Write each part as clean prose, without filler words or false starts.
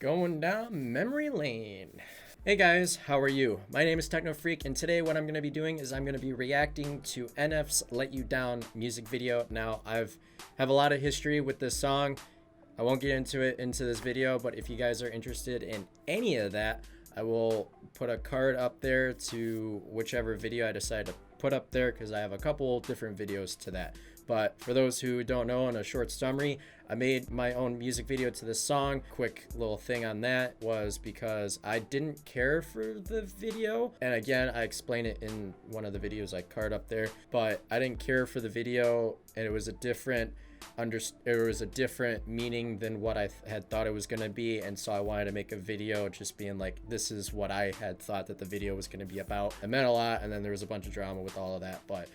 Going down memory lane. Hey guys, how are you? My name is TECHNOFREAK, and today what I'm going to be doing is I'm going to be reacting to NF's Let You Down music video. Now, have a lot of history with this song. I won't get into it into this video, but if you guys are interested in any of that, I will put a card up there to whichever video I decide to put up there, because I have a couple different videos to that. But for those who don't know, in a short summary, I made my own music video to this song. Quick little thing on that was because I didn't care for the video. And again, I explain it in one of the videos I card up there, but I didn't care for the video, and it was a different meaning than what I had thought it was going to be. And so I wanted to make a video just being like, this is what I had thought that the video was going to be about. It meant a lot, and then there was a bunch of drama with all of that, but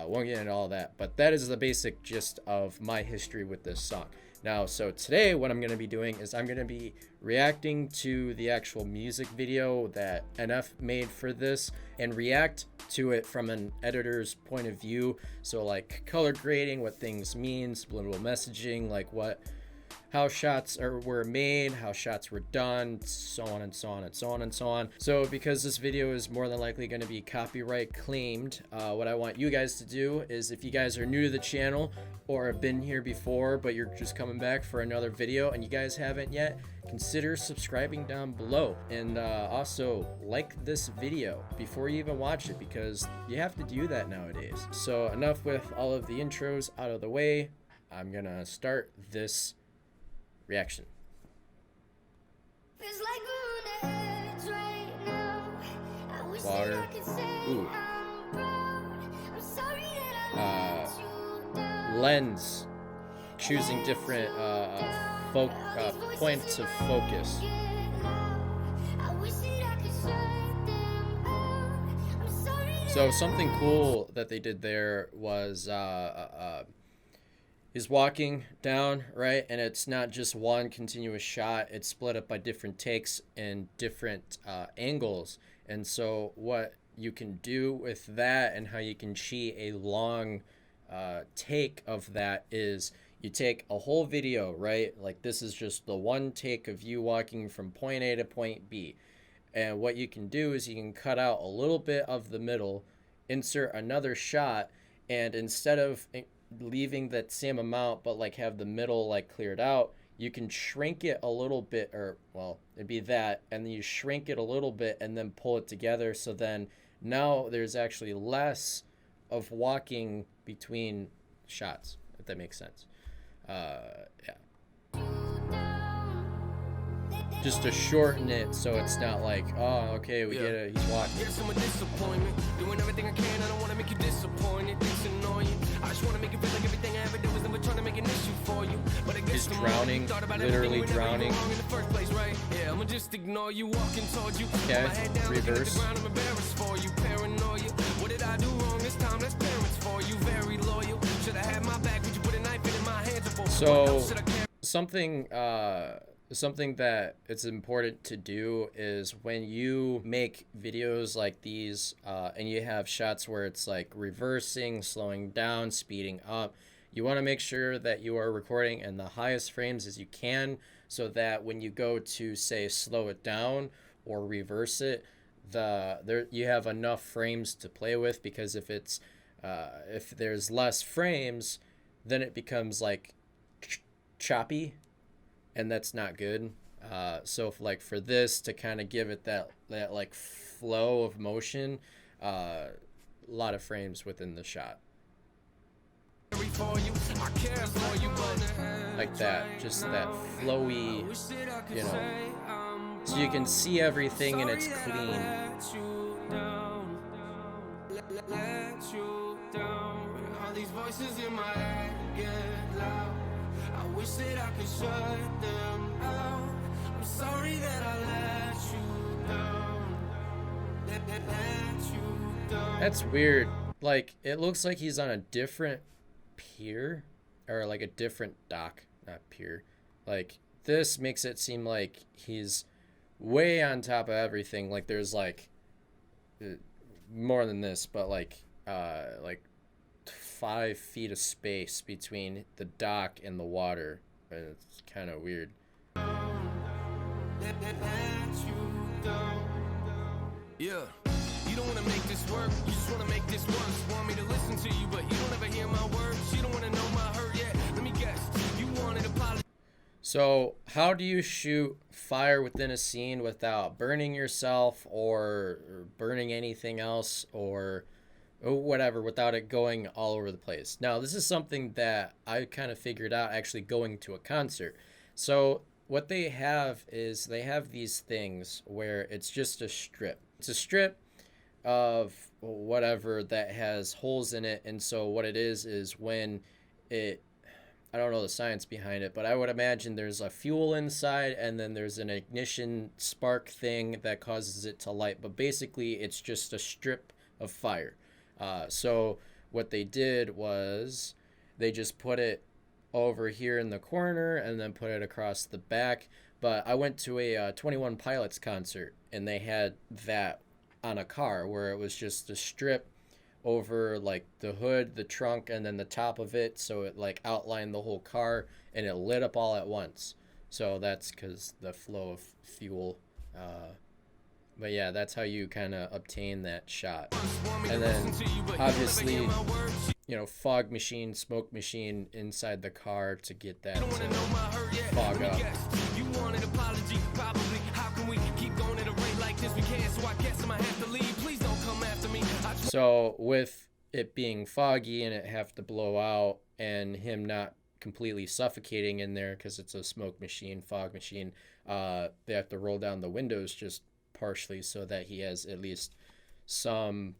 won't get into all of that. But that is the basic gist of my history with this song. Now, so today what I'm going to be doing is I'm going to be reacting to the actual music video that NF made for this, and react to it from an editor's point of view. So like color grading, what things mean, subliminal messaging, like how shots were made, how shots were done, so on and so on and so on and so on. So because this video is more than likely going to be copyright claimed, what I want you guys to do is, if you guys are new to the channel or have been here before but you're just coming back for another video and you guys haven't yet, consider subscribing down below, and also like this video before you even watch it, because you have to do that nowadays. So enough with all of the intros out of the way. I'm gonna start this reaction. Water. Ooh. Lens. Choosing different points of focus. So something cool that they did there was he's walking down, right? And it's not just one continuous shot. It's split up by different takes and different angles. And so what you can do with that, and how you can cheat a long take of that, is you take a whole video, right? Like this is just the one take of you walking from point A to point B. And what you can do is you can cut out a little bit of the middle, insert another shot, and instead of leaving that same amount but like have the middle like cleared out, you can shrink it a little bit, or well, it'd be that, and then you shrink it a little bit and then pull it together. So then now there's actually less of walking between shots, if that makes sense. Yeah, just to shorten it so it's not like, oh, okay, we get it, he's walking. Yes, I'm a disappointment. Doing everything I can, I don't want to make you disappointed. It's annoying. I just want to make you feel like everything I ever did was never trying to make an issue for you. But I guess he's drowning, literally drowning. In the first place, right? Yeah, I'm gonna just ignore you, walking towards you. Okay, reverse. I'm embarrassed for you, paranoia. What did I do wrong this time? That's parents for you, very loyal. Should I have my back? Would you put a knife in my hands? So something that it's important to do is, when you make videos like these and you have shots where it's like reversing, slowing down, speeding up, you want to make sure that you are recording in the highest frames as you can, so that when you go to say slow it down or reverse it, you have enough frames to play with. Because if there's less frames, then it becomes like choppy, and that's not good. So for this to kind of give it that like flow of motion, a lot of frames within the shot, like that, just that flowy, you know, so you can see everything and it's clean. These voices in my head get loud. I wish that I could shut them out. I'm sorry that I let you down. Let you down. That's weird. Like, it looks like he's on a different pier, or like a different dock, not pier. Like, this makes it seem like he's way on top of everything. Like, there's like more than this, but like 5 feet of space between the dock and the water. It's kind of weird. Yeah, you don't wanna make this work, you just wanna make this worse. Want me to listen to you, but you don't ever hear my words. You don't wanna know my hurt yet. Let me guess, you wanted apology. So how do you shoot fire within a scene without burning yourself or burning anything else or whatever, without it going all over the place? Now, this is something that I kind of figured out actually going to a concert. So what they have is they have these things where it's just a strip. It's a strip of whatever that has holes in it. And so what it is when it, I don't know the science behind it, but I would imagine there's a fuel inside and then there's an ignition spark thing that causes it to light. But basically, it's just a strip of fire. So what they did was they just put it over here in the corner and then put it across the back. But I went to a 21 Pilots concert and they had that on a car where it was just a strip over like the hood, the trunk, and then the top of it, so it like outlined the whole car and it lit up all at once. So that's because the flow of fuel. But yeah, that's how you kind of obtain that shot. And then obviously, you know, fog machine, smoke machine inside the car to get that to fog up. You wanted apology, probably. How can we keep going at a rate like this? We can't, so I guess I might have to leave. Please don't come after me. So with it being foggy and it have to blow out and him not completely suffocating in there because it's a smoke machine, fog machine, they have to roll down the windows just partially so that he has at least some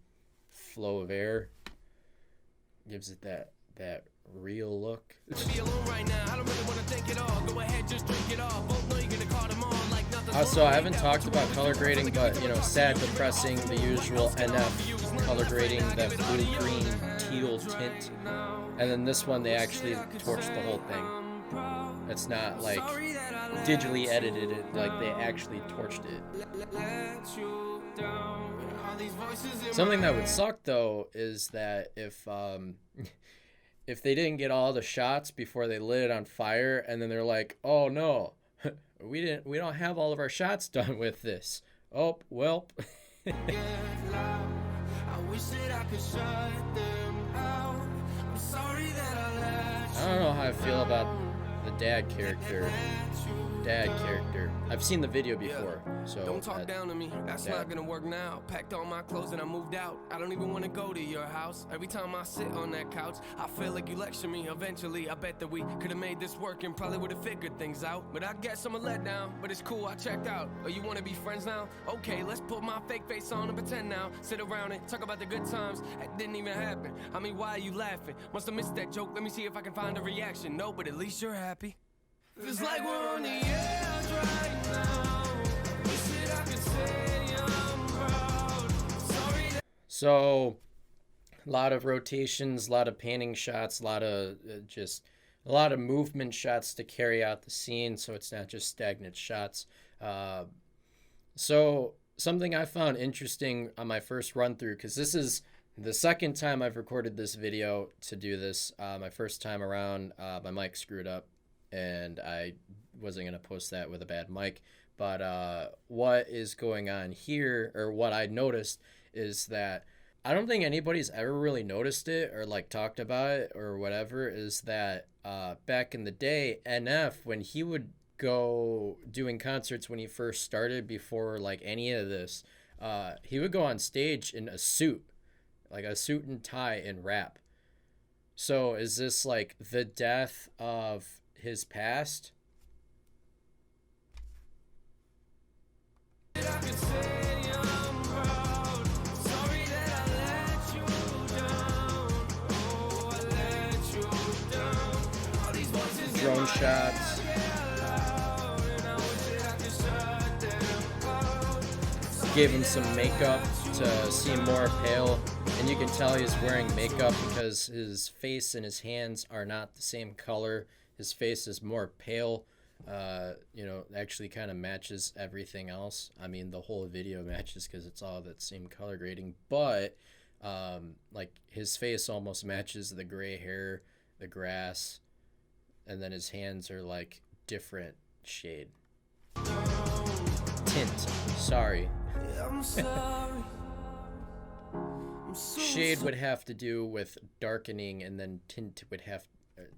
flow of air. Gives it that real look. Also, I haven't talked about color grading, but you know, sad, depressing, the usual NF color grading, that blue, green, teal tint. And then this one, they actually torched the whole thing. It's not like digitally edited it, like they actually torched it. Something that would suck though is that if they didn't get all the shots before they lit it on fire, and then they're like, oh no, we don't have all of our shots done with this. Oh, well. I don't know how I feel about the dad character. I've seen the video before, so don't talk down to me. That's not gonna work now. Packed all my clothes and I moved out. I don't even want to go to your house. Every time I sit on that couch, I feel like you lecture me. Eventually, I bet that we could have made this work and probably would have figured things out. But I guess I'm a letdown. But it's cool, I checked out. Oh, you want to be friends now? Okay, let's put my fake face on and pretend now. Sit around and talk about the good times. That didn't even happen. I mean, why are you laughing? Must have missed that joke. Let me see if I can find a reaction. No, but at least you're happy. Feels like we're on the edge right now. Wish that I could say I'm proud. Sorry that So, a lot of rotations, a lot of panning shots, a lot of movement shots to carry out the scene, so it's not just stagnant shots. So, something I found interesting on my first run through, because this is the second time I've recorded this video to do this. My first time around, my mic screwed up, and I wasn't going to post that with a bad mic. But what is going on here, or what I noticed, is that I don't think anybody's ever really noticed it or like talked about it or whatever, is that back in the day, NF, when he would go doing concerts when he first started, before like any of this, he would go on stage in a suit, like a suit and tie, and rap. So is this like the death of his past? Drone shots. Gave him some makeup to seem more pale, and you can tell he's wearing makeup because his face and his hands are not the same color. His face is more pale. You know, actually kind of matches everything else. I mean, the whole video matches because it's all that same color grading, but like his face almost matches the gray hair, the grass, and then his hands are like different shade. Sorry. Yeah, I'm sorry. Shade would have to do with darkening, and then tint would have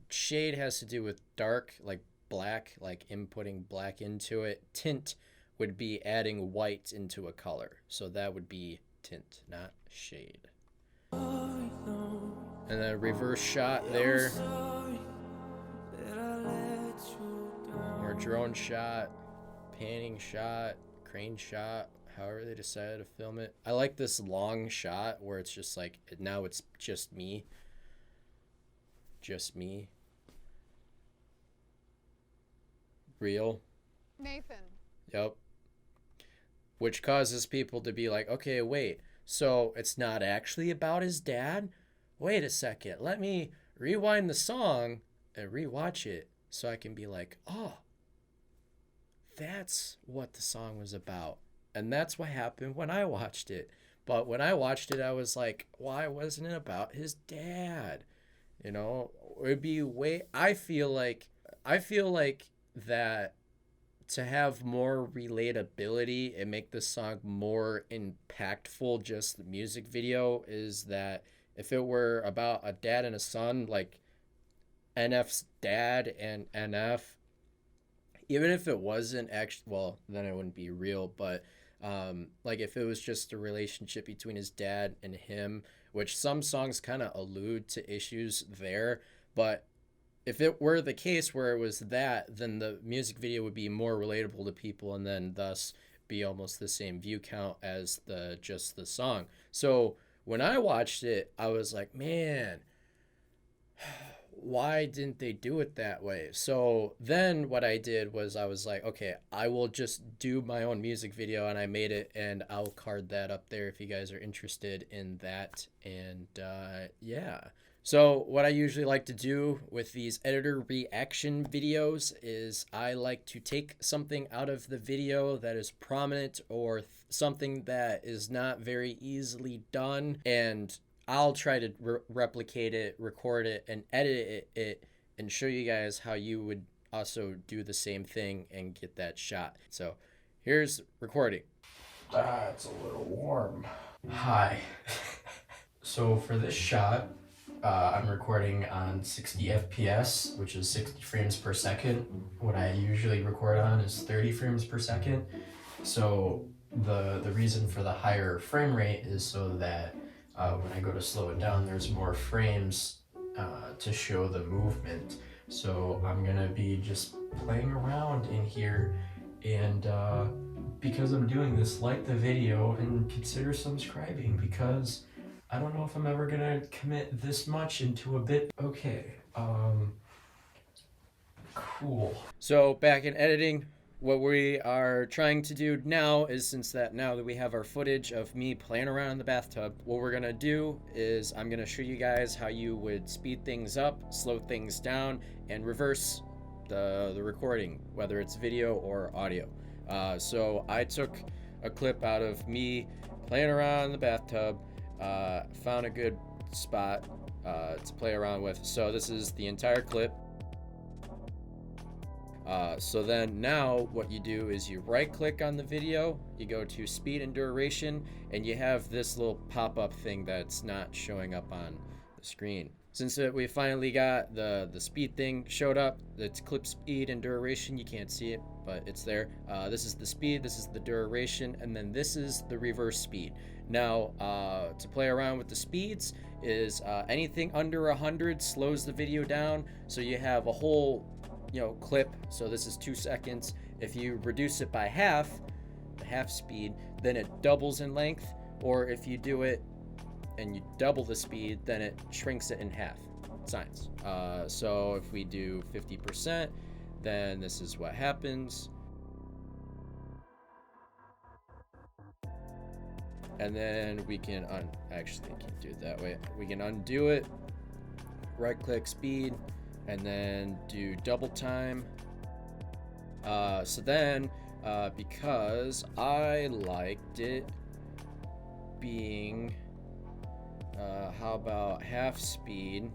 shade has to do with dark, like black, like inputting black into it. Tint would be adding white into a color, so that would be tint, not shade. And then reverse shot there, more drone shot, panning shot, crane shot, however they decided to film it. I like this long shot where it's just like, now it's just me. Just me. Real. Nathan. Yep. Which causes people to be like, okay, wait, so it's not actually about his dad? Wait a second, let me rewind the song and rewatch it so I can be like, oh, that's what the song was about. And that's what happened when I watched it. But when I watched it, I was like, why wasn't it about his dad? You know, it'd be I feel like that to have more relatability and make the song more impactful, just the music video, is that if it were about a dad and a son, like NF's dad and NF, even if it wasn't actually, well, then it wouldn't be real, but like if it was just a relationship between his dad and him, which some songs kind of allude to issues there, but if it were the case where it was that, then the music video would be more relatable to people, and then thus be almost the same view count as just the song. So when I watched it, I was like, man, why didn't they do it that way? So then what I did was I was like, okay, I will just do my own music video, and I made it, and I'll card that up there if you guys are interested in that. And yeah. So what I usually like to do with these editor reaction videos is I like to take something out of the video that is prominent or something that is not very easily done, and I'll try to replicate it, record it, and edit it, and show you guys how you would also do the same thing and get that shot. So here's recording. It's a little warm. Hi. So for this shot, I'm recording on 60 FPS, which is 60 frames per second. What I usually record on is 30 frames per second. So the reason for the higher frame rate is so that when I go to slow it down, there's more frames to show the movement. So I'm gonna be just playing around in here, and because I'm doing this, like the video and consider subscribing, because I don't know if I'm ever gonna commit this much into a bit. Okay, cool. So back in editing, what we are trying to do now is, now that we have our footage of me playing around in the bathtub, what we're gonna do is I'm gonna show you guys how you would speed things up, slow things down, and reverse the recording, whether it's video or audio. So I took a clip out of me playing around in the bathtub, found a good spot to play around with. So this is the entire clip. So then now what you do is you right click on the video, you go to speed and duration, and you have this little pop-up thing that's not showing up on the screen. Since we finally got the speed thing showed up, it's clip speed and duration, you can't see it, but it's there. This is the speed, this is the duration, and then this is the reverse speed. Now, to play around with the speeds is anything under 100 slows the video down, so you have a whole clip. So this is 2 seconds. If you reduce it by half, the half speed, then it doubles in length. Or if you do it and you double the speed, then it shrinks it in half. Science. So if we do 50%, then this is what happens. And then we can actually can't do it that way. We can undo it, right click speed, and then do double time. So then, because I liked it being, how about half speed?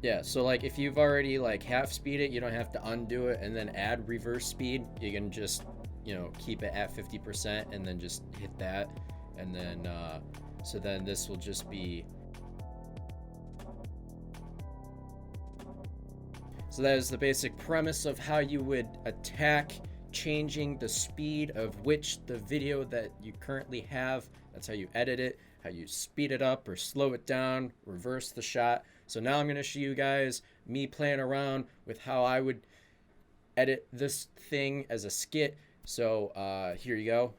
Yeah, so like if you've already like half speed it, you don't have to undo it and then add reverse speed. You can just you know, keep it at 50% and then just hit that. And then so then this will just be, so that is the basic premise of how you would attack changing the speed of which the video that you currently have. That's how you edit it, how you speed it up or slow it down, reverse the shot. So now I'm going to show you guys me playing around with how I would edit this thing as a skit. So here you go.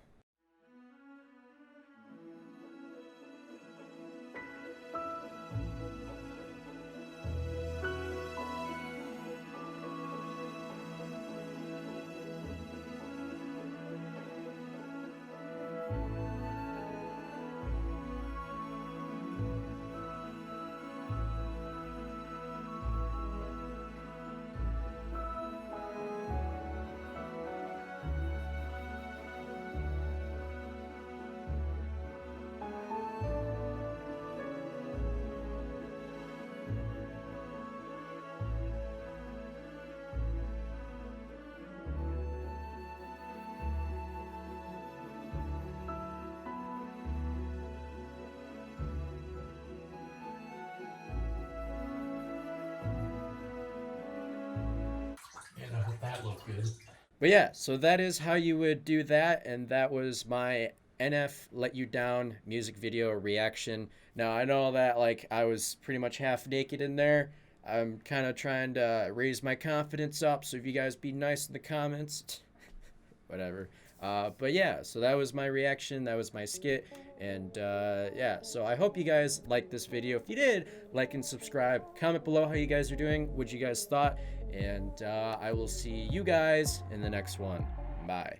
Good. But yeah, so that is how you would do that, and that was my NF Let You Down music video reaction. Now I know that like I was pretty much half naked in there. I'm kind of trying to raise my confidence up, so if you guys be nice in the comments, whatever. But yeah, so that was my reaction, that was my skit, and yeah, so I hope you guys liked this video. If you did, like and subscribe, comment below how you guys are doing, what you guys thought, and I will see you guys in the next one. Bye.